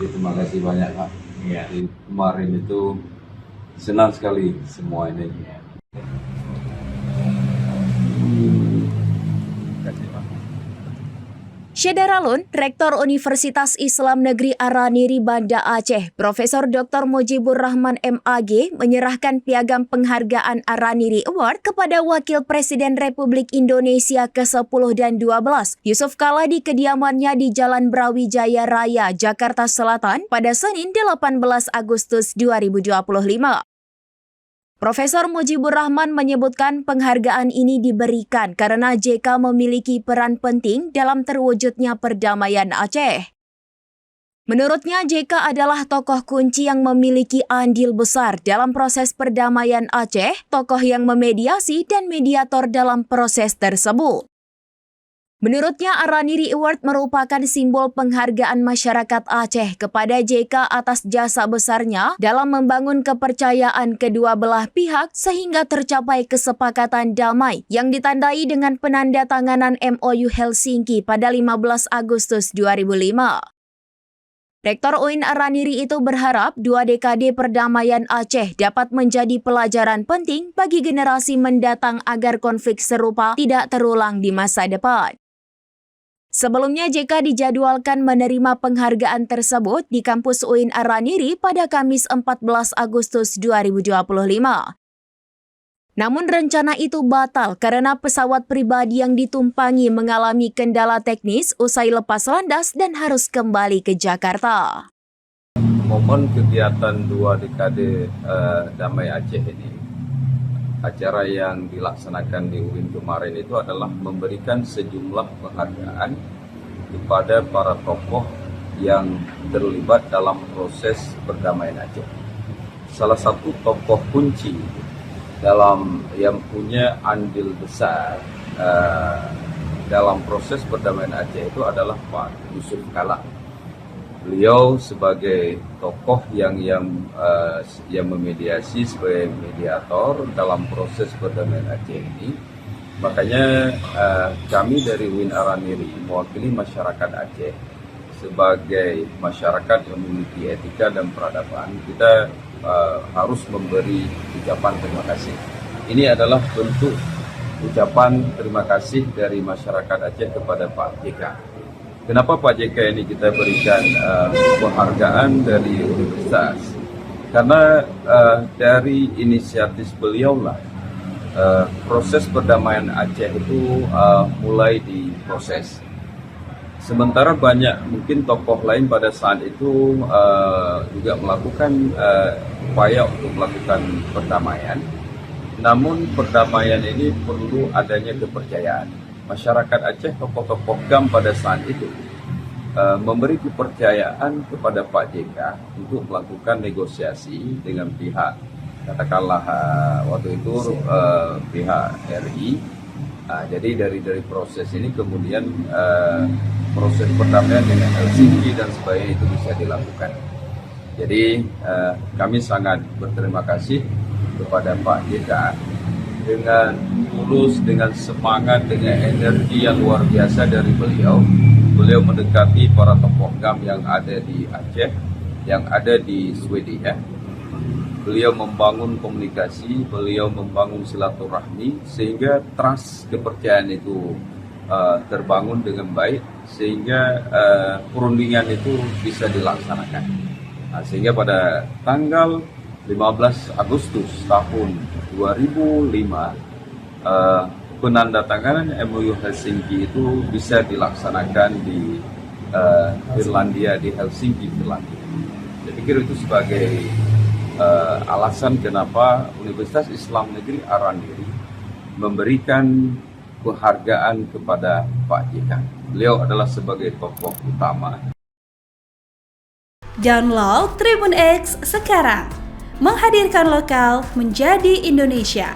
Terima kasih banyak Kak. Iya. Jadi, kemarin itu senang sekali semua ini. Terima kasih Pak. Syederalun, Rektor Universitas Islam Negeri Araniri Banda Aceh, Profesor Dr. Mujibur Rahman MAG, menyerahkan piagam penghargaan Araniri Award kepada Wakil Presiden Republik Indonesia ke-10 dan 12, Yusuf Kala di kediamannya di Jalan Brawijaya Raya, Jakarta Selatan pada Senin 18 Agustus 2025. Profesor Mujibur Rahman menyebutkan penghargaan ini diberikan karena JK memiliki peran penting dalam terwujudnya perdamaian Aceh. Menurutnya, JK adalah tokoh kunci yang memiliki andil besar dalam proses perdamaian Aceh, tokoh yang memediasi dan mediator dalam proses tersebut. Menurutnya, Araniri Award merupakan simbol penghargaan masyarakat Aceh kepada JK atas jasa besarnya dalam membangun kepercayaan kedua belah pihak sehingga tercapai kesepakatan damai yang ditandai dengan penandatanganan MOU Helsinki pada 15 Agustus 2005. Rektor UIN Araniri itu berharap 2 dekade perdamaian Aceh dapat menjadi pelajaran penting bagi generasi mendatang agar konflik serupa tidak terulang di masa depan. Sebelumnya, JK dijadwalkan menerima penghargaan tersebut di kampus UIN Araniri pada Kamis 14 Agustus 2025. Namun rencana itu batal karena pesawat pribadi yang ditumpangi mengalami kendala teknis usai lepas landas dan harus kembali ke Jakarta. Momen kegiatan 2 dekade Damai Aceh ini, acara yang dilaksanakan di UIN kemarin itu adalah memberikan sejumlah penghargaan kepada para tokoh yang terlibat dalam proses perdamaian Aceh. Salah satu tokoh kunci dalam yang punya andil besar dalam proses perdamaian Aceh itu adalah Pak Yusuf Kala. Beliau sebagai tokoh yang memediasi sebagai mediator dalam proses perdamaian Aceh ini. Makanya kami dari UIN Araniri mewakili masyarakat Aceh sebagai masyarakat yang memiliki etika dan peradaban, kita harus memberi ucapan terima kasih. Ini adalah bentuk ucapan terima kasih dari masyarakat Aceh kepada Pak JK. Kenapa Pak JK ini kita berikan penghargaan dari universitas? Karena dari inisiatif beliau lah proses perdamaian Aceh itu mulai diproses. Sementara banyak mungkin tokoh lain pada saat itu juga melakukan upaya untuk melakukan perdamaian. Namun perdamaian ini perlu adanya kepercayaan. Masyarakat Aceh, tokoh-tokoh GAM pada saat itu memberi kepercayaan kepada Pak JK untuk melakukan negosiasi dengan pihak, katakanlah waktu itu pihak RI. Jadi dari proses ini kemudian proses perdamaian dengan Helsinki dan sebagainya itu bisa dilakukan. Jadi kami sangat berterima kasih kepada Pak JK dengan tulus, dengan semangat, dengan energi yang luar biasa dari beliau. Beliau mendekati para tokoh GAM yang ada di Aceh, yang ada di Swedia. Beliau membangun komunikasi, beliau membangun silaturahmi, sehingga trust, kepercayaan itu terbangun dengan baik, sehingga perundingan itu bisa dilaksanakan. Sehingga pada tanggal 15 Agustus tahun 2005, penandatanganan MOU Helsinki itu bisa dilaksanakan di Finlandia, di Helsinki, Finlandia. Saya pikir itu sebagai alasan kenapa Universitas Islam Negeri Araniri memberikan penghargaan kepada Pak JK. Beliau adalah sebagai tokoh utama. Download Tribun X sekarang, menghadirkan lokal menjadi Indonesia.